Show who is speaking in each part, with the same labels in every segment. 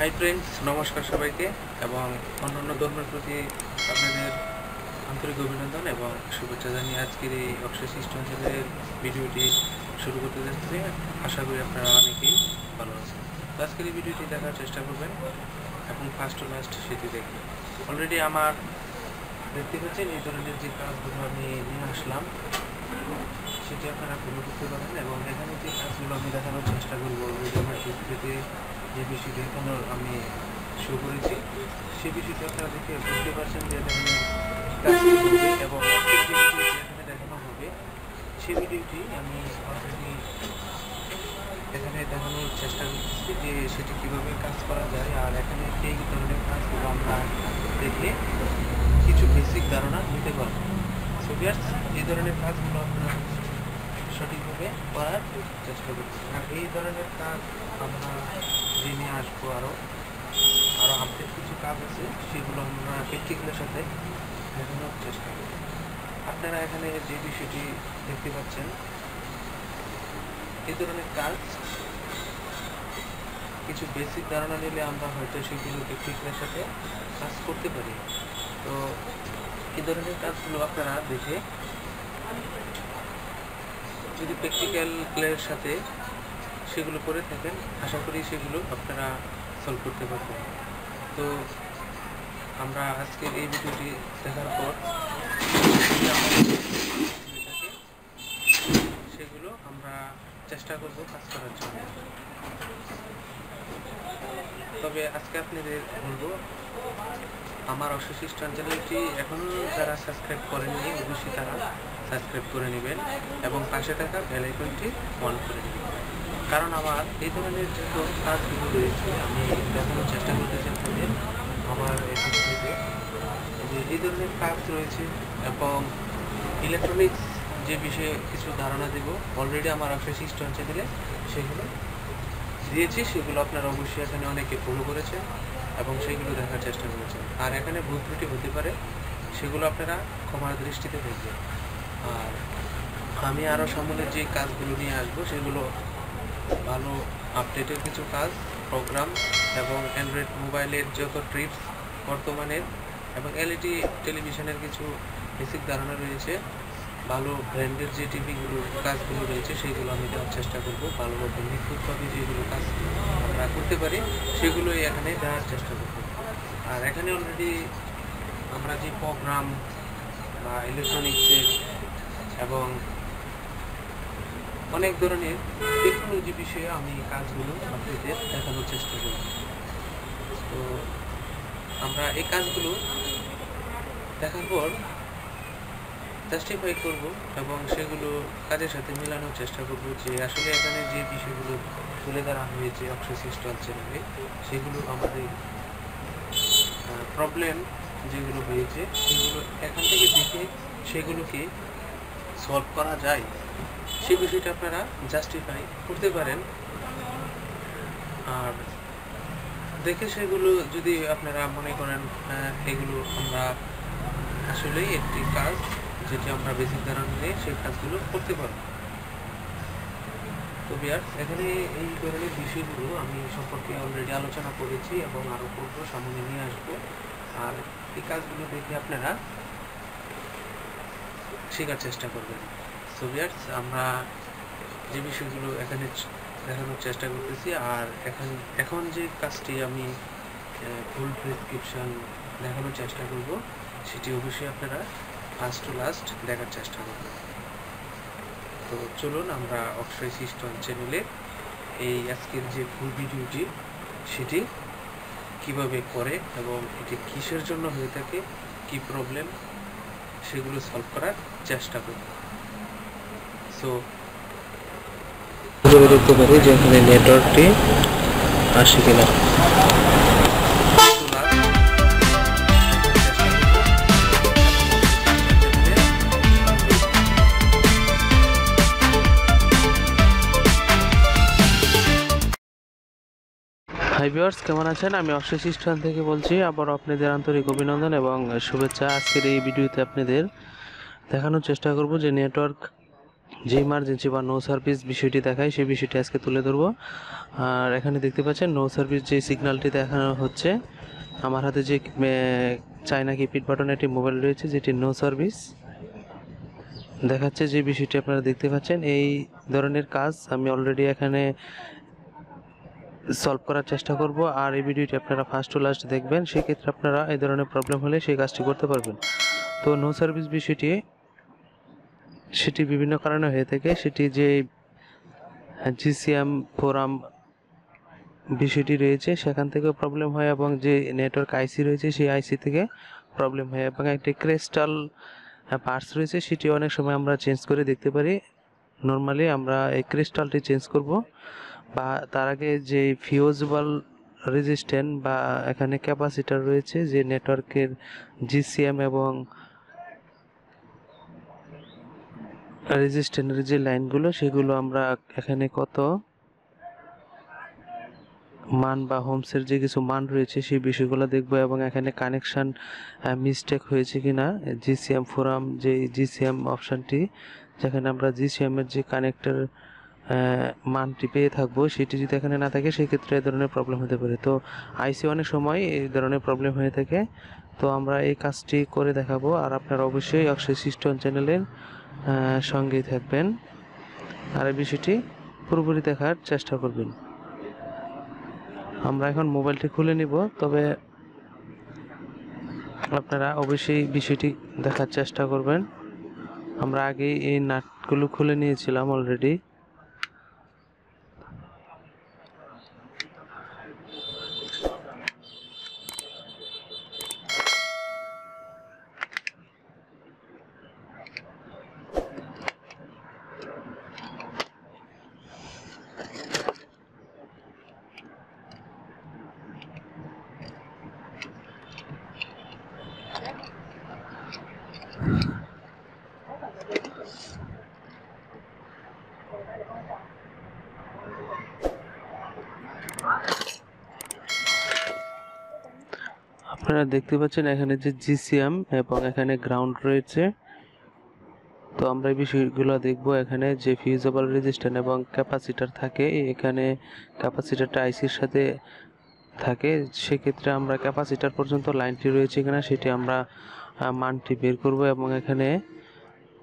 Speaker 1: Hi friends, নমস্কার সবাইকে এবং অন্যান্য ধর্মের প্রতি আপনাদের আন্তরিক অভিনন্দন এবং শুভেচ্ছা জানিয়ে আজকের এই অক্ষয় সিস্টেম চ্যানেলের ভিডিওটি শুরু করতে যাচ্ছি। আশা করি আপনারা অনেকেই ভালো আছেন। তো আজকের এই ভিডিওটি দেখার চেষ্টা করবেন এবং ফার্স্ট টু লাস্ট সেটি দেখবেন। অলরেডি আমার দেখতে পাচ্ছেন এই ধরনের যে কাজগুলো আমি নিয়ে আসলাম সেটি আপনারা ফলো করতে পারেন এবং এখানে যে কাজগুলো আমি দেখানোর চেষ্টা করবো আমার ডিসপ্লেতে যে বিষয়টি এখনো আমি শো করেছি সেই বিষয়টি আপনারা দেখে বুঝতে পারছেন যে এখানে কাজটি হবে এবং আজকের যে ভিডিওটি এখানে দেখানো হবে সেই ভিডিওটি আমি অলরেডি এখানে দেখানোর চেষ্টা করতেছি যে সেটি কীভাবে কাজ করা যায়। আর এখানে এই ধরনের কাজগুলো আমরা দেখে কিছু বেসিক ধারণা নিতে পারবো। সো ভিউয়ার্স, এই ধরনের কাজগুলো আপনারা সঠিকভাবে করার চেষ্টা করছি। আর এই ধরনের কাজ আমরা জেনে আসবো আরও আপডেট কিছু কাজ আছে সেগুলো আমরা প্র্যাকটিক্যালের সাথে দেখানোর চেষ্টা করব। আপনারা এখানে যে বিষয়টি দেখতে পাচ্ছেন এই ধরনের কাজ কিছু বেসিক ধারণা নিলে আমরা হয়তো সেগুলো প্র্যাকটিক্যালের সাথে কাজ করতে পারি। তো এই ধরনের কাজগুলো আপনারা দেখে যদি প্র্যাকটিক্যালের সাথে সেগুলো করে থাকেন আশা করি সেগুলো আপনারা সলভ করতে পারবেন। তো আমরা আজকের এই ভিডিওটি দেখার পর সেগুলো আমরা চেষ্টা করব কাজ করার জন্য। তবে আজকে আপনাদের বলবো আমার অক্ষয় সিস্টেম চ্যানেলটি এখনও যারা সাবস্ক্রাইব করেননি অবশ্যই তারা সাবস্ক্রাইব করে নেবেন এবং পাশে থাকা বেল আইকনটি অন করে নেবেন, কারণ আমার এই ধরনের যত কাজগুলো রয়েছে আমি দেখানোর চেষ্টা করতেছি আপনাদের আমার এখানে যে এই ধরনের কাজ রয়েছে এবং ইলেকট্রনিক্স যে বিষয়ে কিছু ধারণা দেব অলরেডি আমার অক্ষয় সিস্টেম চ্যানেলে সেগুলো দিয়েছি, সেগুলো আপনারা অবশ্যই এখানে অনেকে ফলো করেছেন এবং সেগুলো দেখার চেষ্টা করেছেন। আর এখানে ভুল ত্রুটি হতে পারে, সেগুলো আপনারা ক্ষমার দৃষ্টিতে দেখবেন। আর আমি আরও সামনে যে কাজগুলো নিয়ে আসবো সেগুলো ভালো আপডেটের কিছু কাজ, প্রোগ্রাম এবং অ্যান্ড্রয়েড মোবাইলের যত ট্রিপস বর্তমানের এবং এলইডি টেলিভিশনের কিছু বেসিক ধারণা রয়েছে, ভালো ব্র্যান্ডের যে টিভিগুলো কাজগুলো রয়েছে সেইগুলো আমি দেওয়ার চেষ্টা করব। ভালোভাবে নিখুঁতভাবে যেগুলো কাজ আমরা করতে পারি সেগুলোই এখানে দেওয়ার চেষ্টা করব। আর এখানে অলরেডি আমরা যে প্রোগ্রাম বা ইলেকট্রনিক্সের এবং অনেক ধরনের টেকনোলজি বিষয়ে আমি কাজগুলো আপনাদের দেখানোর চেষ্টা করব। তো আমরা এই কাজগুলো দেখার পর জাস্টিফাই করব এবং সেগুলো কাজের সাথে মেলানোর চেষ্টা করব যে আসলে এখানে যে বিষয়গুলো তুলে ধরা হয়েছে অক্ষয় সিস্টেম চ্যানেলে সেগুলো আমাদের প্রবলেম যেগুলো হয়েছে সেগুলো এখান থেকে দেখে সেগুলোকে সলভ করা যায় সেই বিষয়টা আপনারা জাস্টিফাই করতে পারেন। আর দেখে সেগুলো যদি আপনারা মনে করেন এগুলো আমরা আসলেই একটি কাজ যেটি আমরা বেসিক ধারণা নিয়ে সেই কাজগুলো করতে পারবো। তো ভিউয়ার্স, এখানে এই ধরনের বিষয়গুলো আমি সম্পর্কে অলরেডি আলোচনা করেছি এবং আরও করবো, সামনে নিয়ে আসবো। আর এই কাজগুলো দেখে আপনারা শেখার চেষ্টা করবেন। তো ভিউয়ার্স, আমরা যে বিষয়গুলো এখানে দেখানোর চেষ্টা করতেছি আর এখন যে কাজটি আমি ফুল প্রেসক্রিপশন দেখানোর চেষ্টা করব সেটি অবশ্যই আপনারা ফার্স্ট টু লাস্ট দেখার চেষ্টা করবেন। তো চলুন আমরা অক্ষয় সিস্টেম চ্যানেলে এই আজকের যে ফুল ভিডিওটি সেটি কিভাবে করে এবং এটি কিসের জন্য হয়ে থাকে, কি প্রবলেম সেগুলো সলভ করার চেষ্টা করব। সো দেখতে পারি যে এখানে নেটওয়ার্কটি আসে কিনা। হাই ভিউয়ার্স, কেমন আছেন? আমি অক্ষয় সিস্টেম থেকে বলছি। আবার আপনাদের আন্তরিক অভিনন্দন এবং শুভেচ্ছা। আজকের এই ভিডিওতে আপনাদের দেখানোর চেষ্টা করব যে নেটওয়ার্ক যে ইমার্জেন্সি বা নো সার্ভিস বিষয়টি দেখায় সেই বিষয়টি আজকে তুলে ধরবো। আর এখানে দেখতে পাচ্ছেন নো সার্ভিস যে সিগন্যালটি দেখানো হচ্ছে, আমার হাতে যে চায়না কিপ্যাড বাটন একটি মোবাইল রয়েছে যেটি নো সার্ভিস দেখাচ্ছে, যে বিষয়টি আপনারা দেখতে পাচ্ছেন। এই ধরনের কাজ আমি অলরেডি এখানে সলভ করার চেষ্টা করব, আর এই ভিডিওটি আপনারা ফার্স্ট টু লাস্ট দেখবেন, সেক্ষেত্রে আপনারা এই ধরনের প্রবলেম হলে সেই কাজটি করতে পারবেন। তো নো সার্ভিস বিষয়টি সেটি বিভিন্ন কারণে হয়ে থাকে, সেটি যে জিসিএম ফোরাম বিষয়টি রয়েছে সেখান থেকে প্রবলেম হয়, এবং যে নেটওয়ার্ক আইসি রয়েছে সেই আইসি থেকে প্রবলেম হয়, এবং একটি ক্রিস্টাল পার্টস রয়েছে সেটি অনেক সময় আমরা চেঞ্জ করে দেখতে পারি। নর্মালি আমরা এই ক্রিস্টালটি চেঞ্জ করব, বা তার আগে যে ফিউজেবল রেজিস্ট্যান্ট বা এখানে ক্যাপাসিটার রয়েছে যে নেটওয়ার্কের জিসিএম এবং রেজিস্ট্যান্টের যে লাইনগুলো সেগুলো আমরা এখানে কত মান বা হোমসের যে কিছু মান রয়েছে সেই বিষয়গুলো দেখব, এবং এখানে কানেকশন মিস্টেক হয়েছে কিনা জিসিএম ফোরাম যে জিসিএম অপশানটি যেখানে আমরা জিসিএম এর যে কানেক্টর মানটি পেয়ে থাকবো সেটি যদি এখানে না থাকে সেক্ষেত্রে এই ধরনের প্রবলেম হতে পারে। তো আইসি অনেক সময় এই ধরনের প্রবলেম হয়ে থাকে। তো আমরা এই কাজটি করে দেখাবো, আর আপনারা অবশ্যই অক্ষয় সিস্টেম চ্যানেলের সঙ্গেই থাকবেন, আর এই বিষয়টি পুরোপুরি দেখার চেষ্টা করবেন। আমরা এখন মোবাইলটি খুলে নিব, তবে আপনারা অবশ্যই বিষয়টি দেখার চেষ্টা করবেন। আমরা আগেই এই নাটগুলো খুলে নিয়েছিলাম অলরেডি। আপনারা দেখতে পাচ্ছেন এখানে যে জিসিএম এবং এখানে গ্রাউন্ড রয়েছে। তো আমরা এই বিষয়গুলো দেখব। এখানে যে ফিউজেবল রেজিস্ট্যান্ট এবং ক্যাপাসিটার থাকে, এখানে ক্যাপাসিটারটা আইসির সাথে থাকে, সেক্ষেত্রে আমরা ক্যাপাসিটার পর্যন্ত লাইনটি রয়েছে কিনা সেটি আমরা মানটি বের করব, এবং এখানে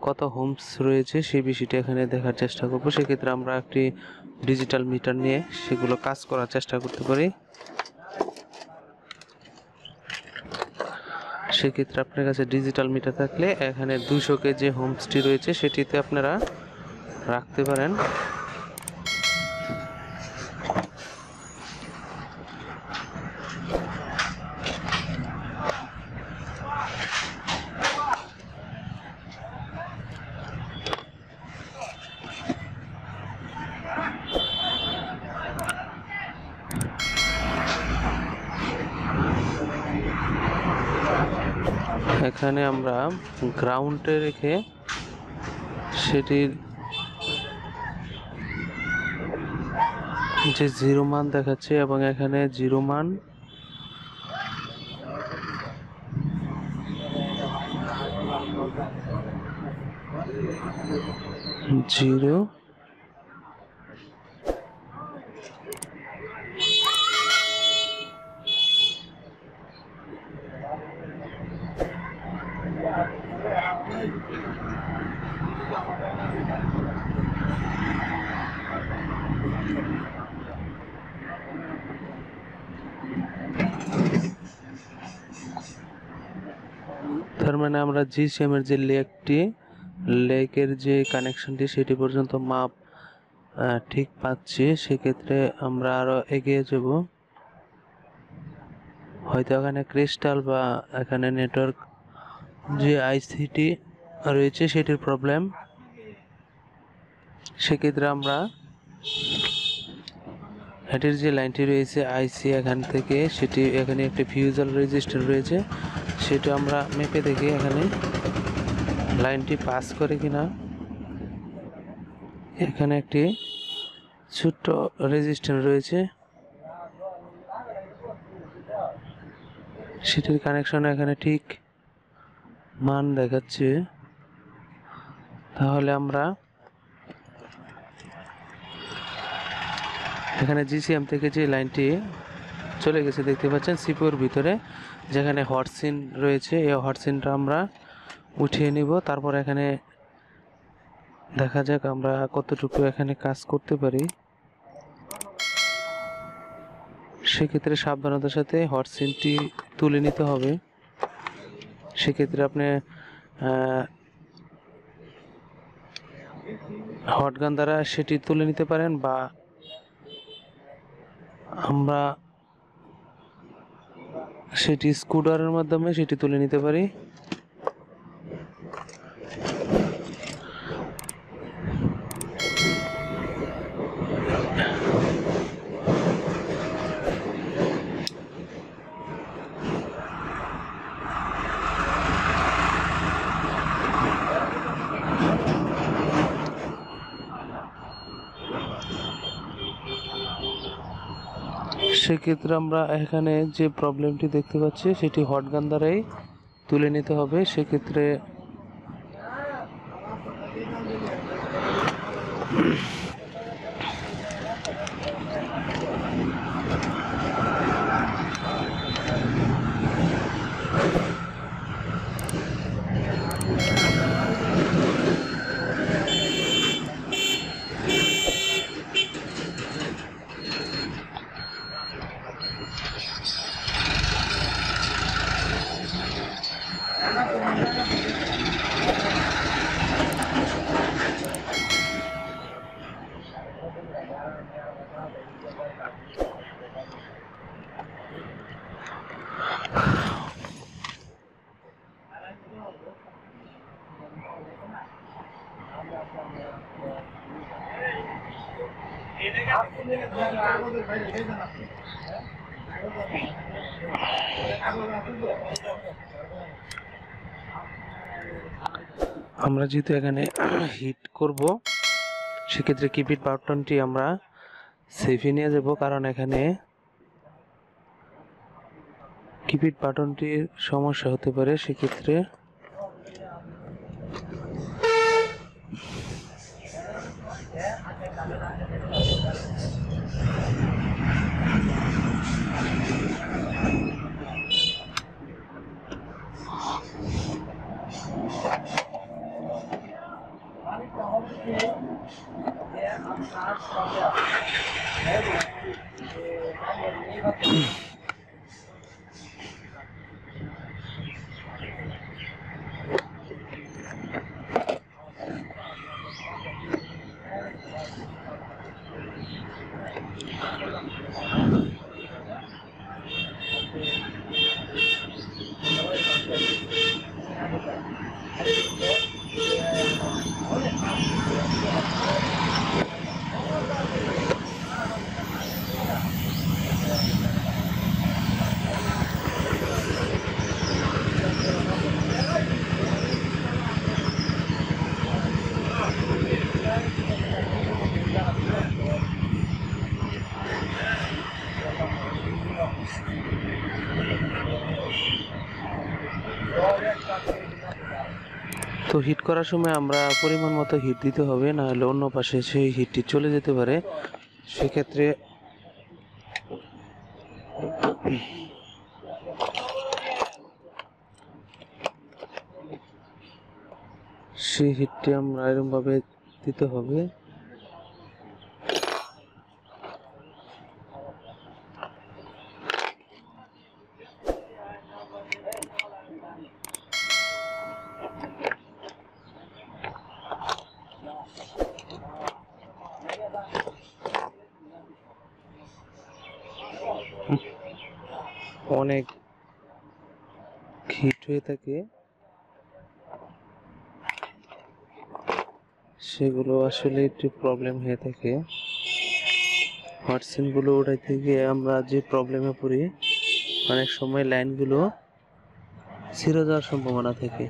Speaker 1: কত হোমস রয়েছে সেই বিষয়টি এখানে দেখার চেষ্টা করব। সেক্ষেত্রে আমরা একটি ডিজিটাল মিটার নিয়ে সেগুলো কাজ করার চেষ্টা করতে পারি। সেক্ষেত্রে আপনার কাছে ডিজিটাল মিটার থাকলে এখানে 200 যে হোমসটি রয়েছে সেটিতে আপনারা রাখতে পারেন। এখানে আমরা গ্রাউন্ডে রেখে সেটির যে 0 মান দেখাচ্ছে, এবং এখানে 0 মান জিরো তার মানে আমরা জিসিএম এর যে লেকের যে কানেকশনটি সেটি পর্যন্ত মাপ ঠিক পাচ্ছি। সেক্ষেত্রে আমরা আরো এগিয়ে যাব। হয়তো এখানে ক্রিস্টাল বা এখানে নেটওয়ার্ক যে আইসিটি রয়েছে সেটির প্রবলেম। সেক্ষেত্রে আমরা এটির যে লাইনটি রয়েছে আইসি এখান থেকে, সেটি এখানে একটি ফিউজেবল রেজিস্টার রয়েছে, সেটা আমরা মেপে দেখি এখানে লাইনটি পাস করে কিনা। এখানে একটি ছোট্ট রেজিস্ট্যান্স রয়েছে, সেটির কানেকশন এখানে ঠিক মান দেখাচ্ছে। তাহলে আমরা এখানে জিসিএম থেকে যে লাইনটি চলে গেছে দেখতে পাচ্ছেন সিপিউর ভিতরে, যেখানে হটসিন রয়েছে, এই হটসিনটা আমরা উঠিয়ে নিব। তারপর এখানে দেখা যাক আমরা কতটুকু এখানে কাজ করতে পারি। সেক্ষেত্রে সাবধানতার সাথে হটসিনটি তুলে নিতে হবে। সেক্ষেত্রে আপনি হটগান দ্বারা সেটি তুলে নিতে পারেন, বা আমরা সেটি স্ক্রুড্রাইভারের মাধ্যমে সেটি তুলে নিতে পারি। সেক্ষেত্রে আমরা এখানে যে প্রবলেমটি দেখতে পাচ্ছি সেটি হটগান দ্বারাই তুলে নিতে হবে। সেক্ষেত্রে আমরা যেহেতু এখানে হিট করব, সেক্ষেত্রে কিপিট বাটনটি আমরা সেফে নিয়ে যাব, কারণ এখানে কিপিট বাটনটির সমস্যা হতে পারে। সেক্ষেত্রে তো হিট করার সময় আমরা পরিমাণ মতো হিট দিতে হবে, না হলে অন্য পাশে সেই হিটটি চলে যেতে পারে। সেক্ষেত্রে সেই হিটটি আমরা এরকম ভাবে দিতে হবে। অনেক হিট হয়ে থাকে, সেগুলো আসলে একটু প্রবলেম হয়ে থাকে। হটসিনগুলো উঠাইতে গিয়ে আমরা যে প্রবলেমে পড়ি, অনেক সময় লাইনগুলো ছিঁড়ে যাওয়ার সম্ভাবনা থাকে।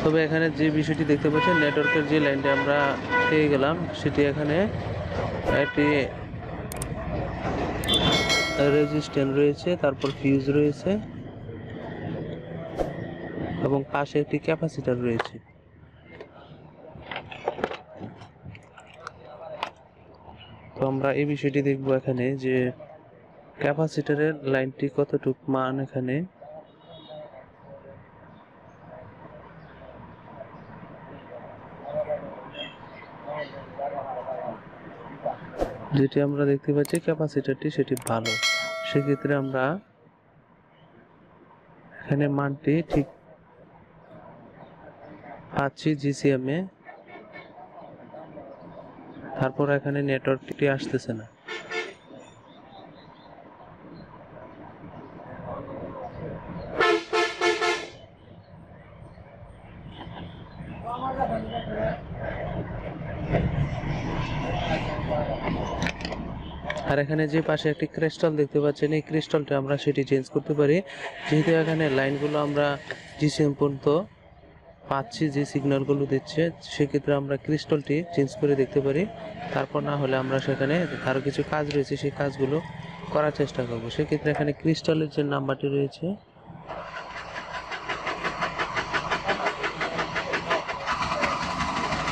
Speaker 1: তবে এখানে যে বিষয়টি দেখতে পাচ্ছেন, নেটওয়ার্কের যে লাইনটা আমরা পেয়ে গেলাম সেটি এখানে একটি রেজিস্ট্যান্স রয়েছে, তারপর ফিউজ রয়েছে এবং পাশে একটি ক্যাপাসিটর রয়েছে। তো আমরা এই বিষয়টি দেখব এখানে যে ক্যাপাসিটরের লাইনটি কতটুকু মান এখানে। যেটি আমরা দেখতে পাচ্ছি ক্যাপাসিটরটি সেটি ভালো, সেক্ষেত্রে আমরা এখানে মানটি ঠিক পাচ্ছি GCM এ। তারপর এখানে নেটওয়ার্কটি আসতেছে না। আর এখানে যে পাশে একটি ক্রিস্টাল দেখতে পাচ্ছেন, এই ক্রিস্টালটা আমরা সেটি চেঞ্জ করতে পারি। যেহেতু এখানে লাইনগুলো আমরা GCM পর্যন্ত পাচ্ছি, যে সিগন্যালগুলো দিচ্ছে, সেক্ষেত্রে আমরা ক্রিস্টালটি চেঞ্জ করে দেখতে পারি। তারপর না হলে আমরা সেখানে আরও কিছু কাজ রয়েছে, সেই কাজগুলো করার চেষ্টা করব। সেক্ষেত্রে এখানে ক্রিস্টালের যে নাম্বারটি রয়েছে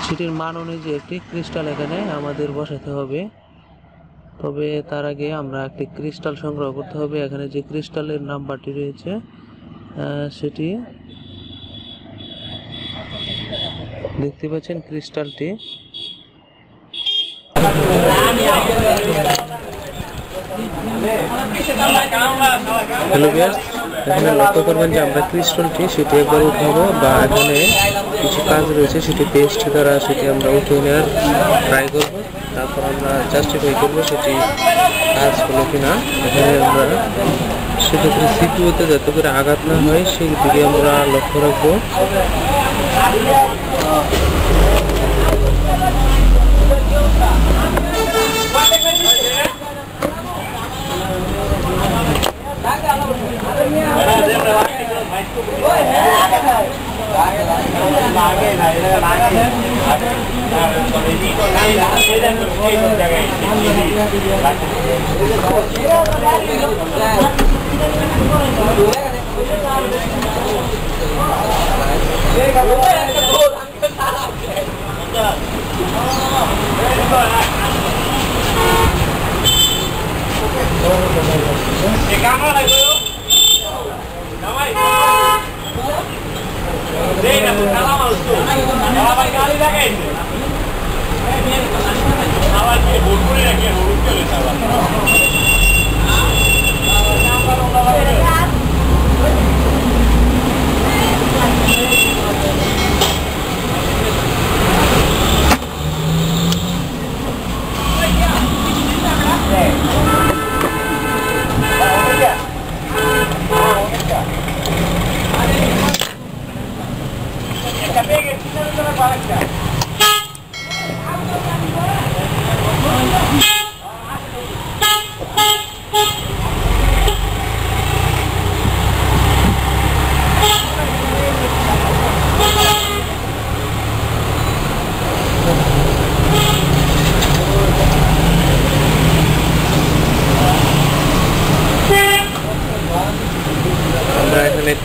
Speaker 1: সেটির মান অনুযায়ী একটি ক্রিস্টাল এখানে আমাদের বসাতে হবে। তবে তার আগে আমরা একটি ক্রিস্টাল সংগ্রহ করতে হবে। এখানে যে ক্রিস্টালের নাম্বারটি রয়েছে সেটি দেখতে পাচ্ছেন, ক্রিস্টালটি এখানে লক্ষ্য করবেন যে আমরা ক্রিস্টালটি সেটি একবার উঠাবো, বা এখানে কিছু কাজ রয়েছে সেটি পেস্ট দ্বারা সেটি আমরা উঠিয়ে নেওয়ার ট্রাই করব। তারপর আমরা জাস্টিফাই করবো সেটি কাজ হলো কিনা। এখানে আমরা সেক্ষেত্রে সিপিইউতে যাতে করে আঘাত না হয় সেই দিকে আমরা লক্ষ্য রাখবো।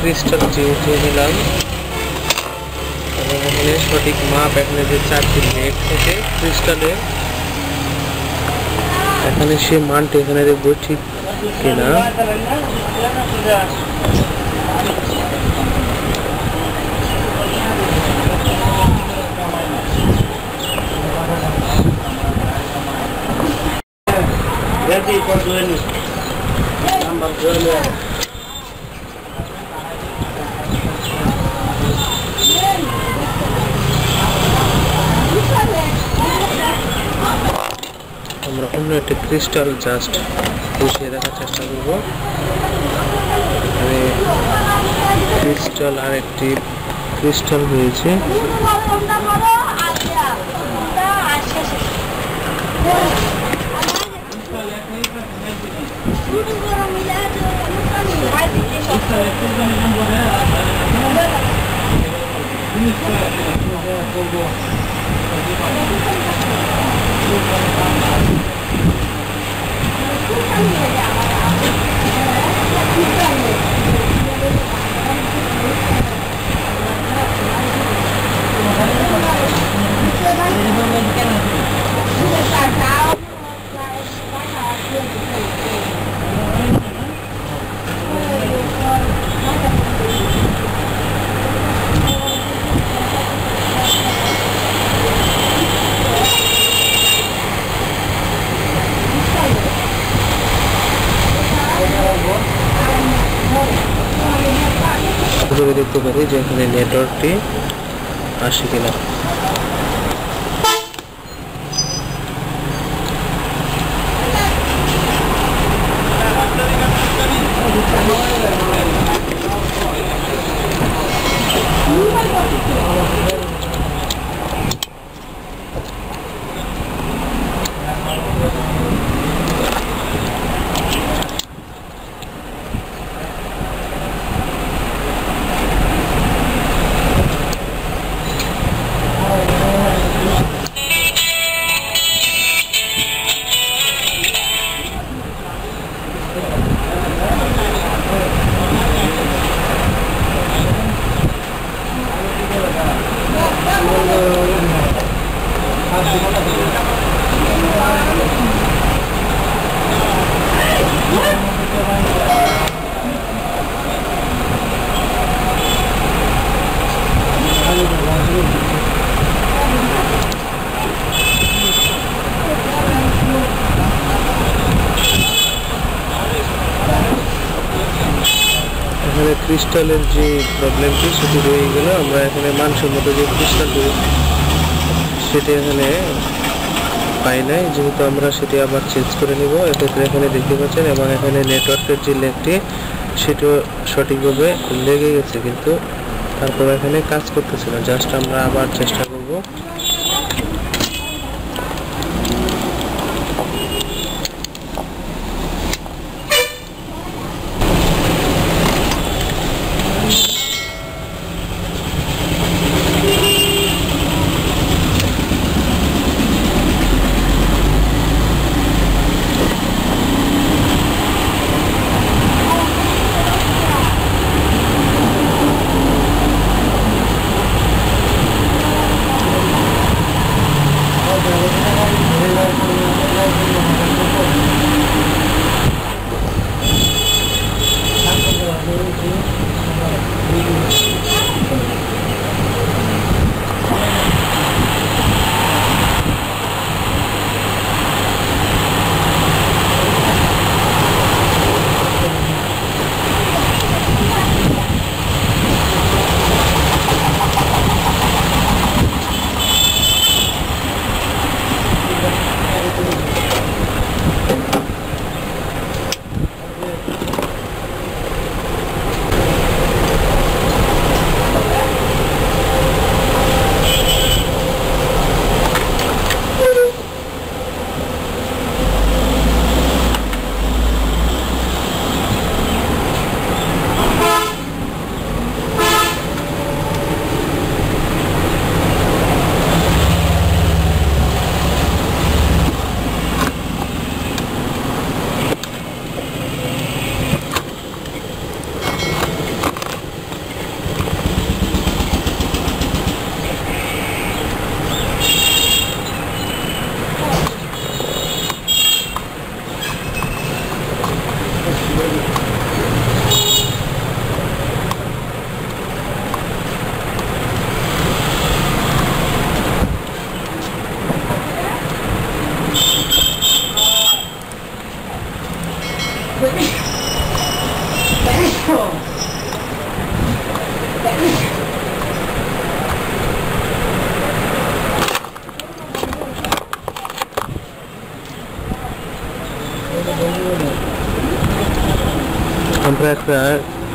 Speaker 1: ক্রিস্টালটি উঠিয়ে নিলাম এবং এখানে সঠিক মাপ, এখানে যে 4টি নেট থেকে ক্রিস্টালের এখানে সে মানটি এখানে দেখবো ঠিক কিনা। আমরা অন্য একটা ক্রিস্টাল জাস্ট বসিয়ে দেখার চেষ্টা করব। এখানে ক্রিস্টাল আর একটি ক্রিস্টাল রয়েছে। দেখতে পারি যে এখানে নেটওয়ার্কটি আসে কিনা। ক্রিস্টালের যে প্রবলেমটি সেটি রয়ে গেল। আমরা এখানে মানসম্মত যে ক্রিস্টালটি সেটি এখানে পাই নাই, যেহেতু আমরা সেটি আবার চেঞ্জ করে নিব। এক্ষেত্রে এখানে দেখতে পাচ্ছেন, এবং এখানে নেটওয়ার্কের যে লেগটি সেটিও সঠিকভাবে লেগে গেছে, কিন্তু তারপর এখানে কাজ করতেছে না। জাস্ট আমরা আবার চেষ্টা করব।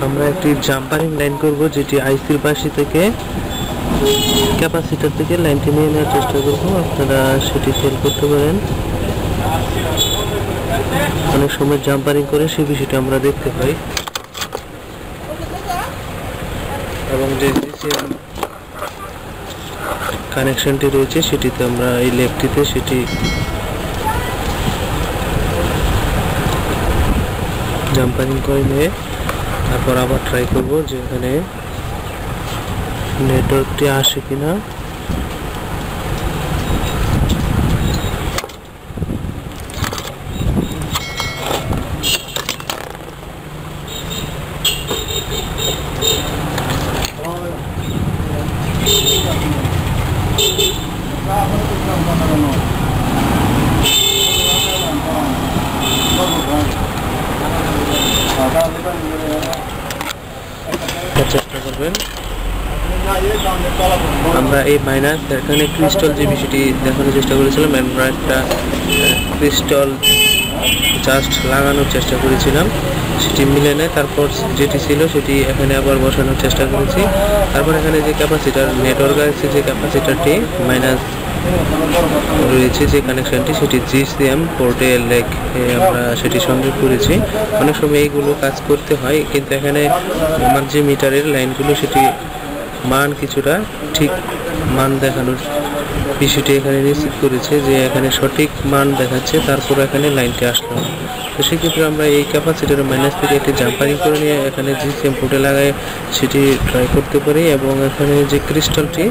Speaker 1: আমরা একটি জাম্পারিং লাইন করব, যেটি আইসির পাশে থেকে ক্যাপাসিটর থেকে লাইনটি নিয়ে নেওয়ার চেষ্টা করব। আপনারা সেটি ফেল করতে পারেন, অনেক সময় জাম্পারিং করে সেই বিষয়টি আমরা দেখতে পাই। এবং যে কানেকশনটি রয়েছে সেটিতে আমরা এই লেগটিতে সেটি জাম্পারিং করে নিয়ে তারপর আবার ট্রাই করব যে এখানে নেটওয়ার্কটি আসে কিনা। চেষ্টা করবেন। আমরা এই মাইনাস এখানে ক্রিস্টাল যে বিষয়টি দেখানোর চেষ্টা করেছিলাম, আমরা একটা ক্রিস্টাল জাস্ট লাগানোর চেষ্টা করেছিলাম, সেটি মিলে নেয়। তারপর যেটি ছিল সেটি এখানে আবার বসানোর চেষ্টা করেছি। তারপর এখানে যে ক্যাপাসিটার নেটওয়ার্ক আছে, যে ক্যাপাসিটারটি মাইনাস রয়েছে যে কানেকশনটি, সেটি জিসিএম পোর্টে লেগ আমরা সেটি সংযোগ করেছি। অনেক সময় এইগুলো কাজ করতে হয়, কিন্তু এখানে আমার যে মিটারের লাইনগুলো সেটি মান কিছুটা ঠিক মান দেখানোর বিষয়টি এখানে নিশ্চিত করেছে যে এখানে সঠিক মান দেখাচ্ছে, তারপর এখানে লাইনটি আসলো। তো সেক্ষেত্রে আমরা এই ক্যাপাসিটারের মাইনাস থেকে একটি জাম্পারিং করে নিয়ে এখানে জিসিএম পোর্টে লাগায় সেটি ট্রাই করতে পারি, এবং এখানে যে ক্রিস্টালটি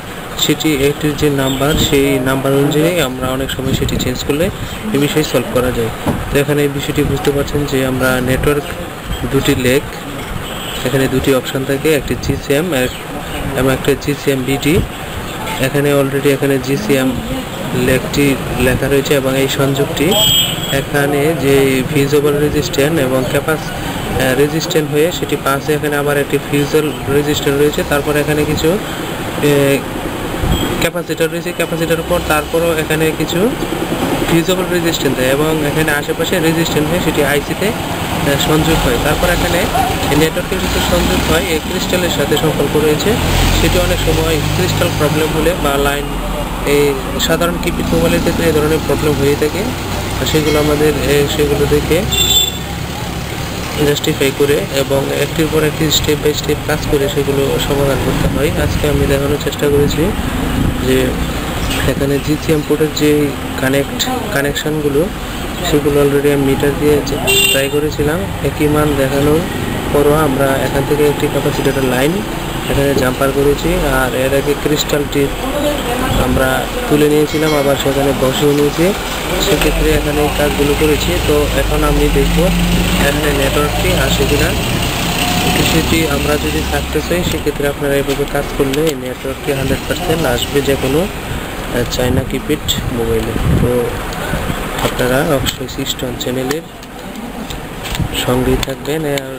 Speaker 1: সেটি এটির যে নাম্বার, সেই নাম্বার অনুযায়ী আমরা অনেক সময় সেটি চেঞ্জ করলে এই বিষয় সলভ করা যায়। তো এখানে এই বিষয়টি বুঝতে পারছেন যে আমরা নেটওয়ার্ক দুটি লেগ, এখানে দুটি অপশান থাকে, একটি জিসিএম এবং একটা জিসিএম বিটি। এখানে অলরেডি এখানে জিসিএম লেগটি লেখা রয়েছে, এবং এই সংযোগটি এখানে যে ফিউজেবল রেজিস্ট্যান্ট এবং রেজিস্ট্যান্ট হয়ে সেটি পাশে এখানে আবার একটি ফিউজেবল রেজিস্ট্যান্ট রয়েছে। তারপর এখানে কিছু ক্যাপাসিটার রয়েছে, ক্যাপাসিটার উপর তারপরও এখানে কিছু ফিউজেবল রেজিস্ট্যান্ট দেয়, এবং এখানে আশেপাশে রেজিস্ট্যান্ট হয়ে সেটি আইসিতে সংযোগ হয়। তারপর এখানে নেটওয়ার্কের ভিতরে সংযোগ হয়, এই ক্রিস্টালের সাথে সম্পর্ক রয়েছে। সেটি অনেক সময় ক্রিস্টাল প্রবলেম হলে বা লাইন এই সাধারণ কিপ্যাড মোবাইলের ক্ষেত্রে এই ধরনের প্রবলেম হয়ে থাকে, সেগুলো আমাদের সেগুলো দেখে জাস্টিফাই করে এবং একটির পর একটি স্টেপ বাই স্টেপ কাজ করে সেগুলো সমাধান করতে হয়। আজকে আমি দেখানোর চেষ্টা করেছি যে এখানে জিসিএম পোর্টের যে কানেকশানগুলো সেগুলো অলরেডি আমি মিটার দিয়ে ট্রাই করেছিলাম। একই মান দেখানোর পরও আমরা এখান থেকে একটি ক্যাপাসিটরের লাইন এখানে জাম্পার করেছি, আর এর আগে ক্রিস্টালটি আমরা তুলে নিয়েছিলাম, আবার সেখানে বসিয়ে নিয়েছি। সেক্ষেত্রে এখানে এই কাজগুলো করেছি। তো এখন আমি দেখব এখানে নেটওয়ার্কটি আসে কিনা। সেটি আমরা যদি সাকসেস হই সেক্ষেত্রে আপনারা এভাবে কাজ করলে এই নেটওয়ার্কটি 100% আসবে যে কোনো চায়না কিপ্যাড মোবাইলে। তো আপনারা অবশ্যই সিস্টেম চ্যানেলের সঙ্গেই থাকবেন। আর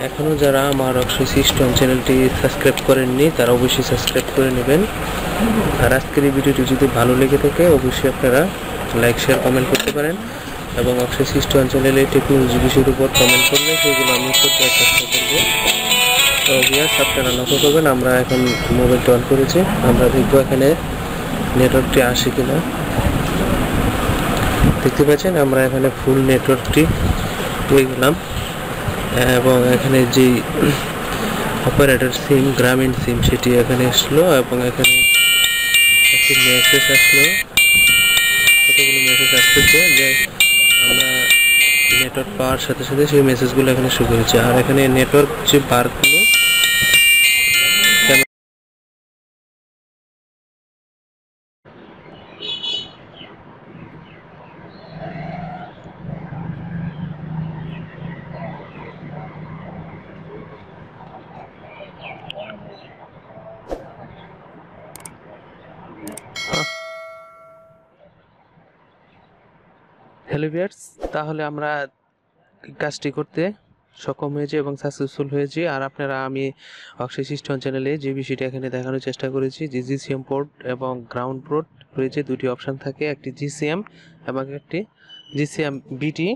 Speaker 1: এখনও যারা আমার অবশ্যই সিস্টেম চ্যানেলটি সাবস্ক্রাইব করেননি তারা অবশ্যই সাবস্ক্রাইব করে নেবেন। আর আজকের এই ভিডিওটি যদি ভালো লেগে থাকে অবশ্যই আপনারা লাইক শেয়ার কমেন্ট করতে পারেন, এবং অবশ্যই সিস্টেম চ্যানেলে টেকনোলজি বিষয়ের উপর কমেন্ট করলে সেগুলো আমি উত্তর দেওয়ার চেষ্টা করব। তো ভিউয়ার্স আপনারা লক্ষ্য করবেন আমরা এখন মোবাইলটা অন করেছি, আমরা দেখব এখানে নেটওয়ার্কটি আসে কিনা। দেখতে পাচ্ছেন আমরা এখানে ফুল নেটওয়ার্কটি পেয়ে গেলাম, এবং এখানে যে অপারেটর সিম গ্রামীণ সিম সেটি এখানে আসলো, এবং এখানে একটি মেসেজ আসলো, কতগুলো মেসেজ আসতেছে যে আমরা নেটওয়ার্ক পাওয়ার সাথে সাথে সেই মেসেজগুলো এখানে শো করেছে। আর এখানে নেটওয়ার্ক যে বারগুলো হ্যালো ভিউয়ার্স, তাহলে আমরা কাজটি করতে সক্ষম হয়েছি এবং সাকসেসফুল হয়েছি। আর আপনারা আমি অক্ষয় সিস্টেম চ্যানেলে যে বিষয়টি এখানে দেখানোর চেষ্টা করেছি যে জিসিএম পোর্ট এবং গ্রাউন্ড পোর্ট রয়েছে, দুটি অপশান থাকে, একটি জিসিএম এবং একটি জিসিএম বিটি।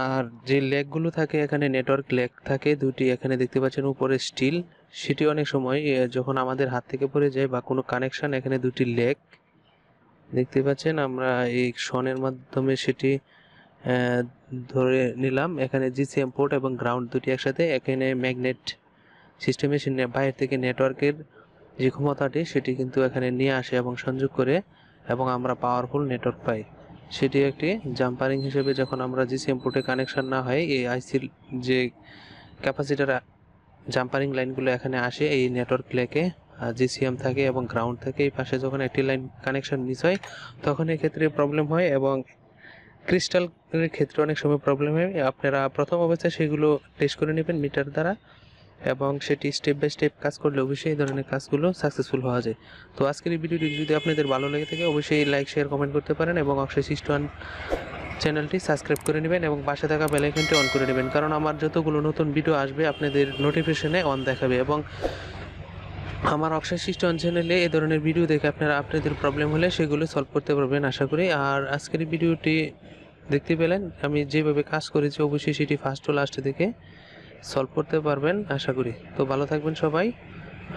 Speaker 1: আর যে লেগগুলো থাকে এখানে নেটওয়ার্ক লেগ থাকে দুটি, এখানে দেখতে পাচ্ছেন উপরে স্টিল, সেটি অনেক সময় যখন আমাদের হাত থেকে পড়ে যায় বা কোনো কানেকশন, এখানে দুটি লেগ দেখতে পাচ্ছেন আমরা এই শনের মাধ্যমে সেটি ধরে নিলাম। এখানে জিসিএম পোর্ট এবং গ্রাউন্ড দুটি একসাথে। এখানে ম্যাগনেট সিস্টেমে বাইরে থেকে নেটওয়ার্কের যে ক্ষমতাটি সেটি কিন্তু এখানে নিয়ে আসে এবং সংযোগ করে, এবং আমরা পাওয়ারফুল নেটওয়ার্ক পাই। সেটি একটি জাম্পারিং হিসেবে যখন আমরা জিসিএম পোর্টে কানেকশন না হয়, এই আইসির যে ক্যাপাসিটার জাম্পারিং লাইনগুলো এখানে আসে এই নেটওয়ার্ক লেকে, জিসিএম থাকে এবং গ্রাউন্ড থাকে। এই পাশে যখন একটি লাইন কানেকশন মিস হয় তখন এক্ষেত্রে প্রবলেম হয়, এবং ক্রিস্টালের ক্ষেত্রে অনেক সময় প্রবলেম হয়। আপনারা প্রথম অবস্থায় সেগুলো টেস্ট করে নেবেন মিটার দ্বারা, এবং সেটি স্টেপ বাই স্টেপ কাজ করলে অবশ্যই এই ধরনের কাজগুলো সাকসেসফুল হওয়া যায়। তো আজকের এই ভিডিওটি যদি আপনাদের ভালো লেগে থাকে অবশ্যই লাইক, শেয়ার, কমেন্ট করতে পারেন, এবং অক্ষয় সিস্টেম চ্যানেলটি সাবস্ক্রাইব করে নেবেন এবং পাশে থাকা বেল আইকনটি অন করে নেবেন, কারণ আমার যতগুলো নতুন ভিডিও আসবে আপনাদের নোটিফিকেশনে অন দেখাবে। এবং আমার অক্ষয় সিস্টেম চ্যানেলে এই ধরনের ভিডিও দেখে আপনাদের প্রবলেম হলে সেগুলো সলভ করতে পারবেন আশা করি। আর আজকের এই ভিডিওটি দেখতে পেলেন আমি যেভাবে কাজ করেছি, অবশ্যই সেটি ফার্স্ট ও লাস্টে দেখে সলভ করতে পারবেন আশা করি। তো ভালো থাকবেন সবাই।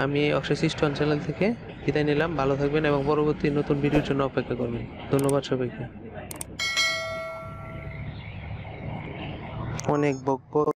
Speaker 1: আমি অক্ষয় সিস্টেম চ্যানেল থেকে বিদায় নিলাম। ভালো থাকবেন এবং পরবর্তী নতুন ভিডিওর জন্য অপেক্ষা করবেন। ধন্যবাদ সবাইকে। অনেক বকবক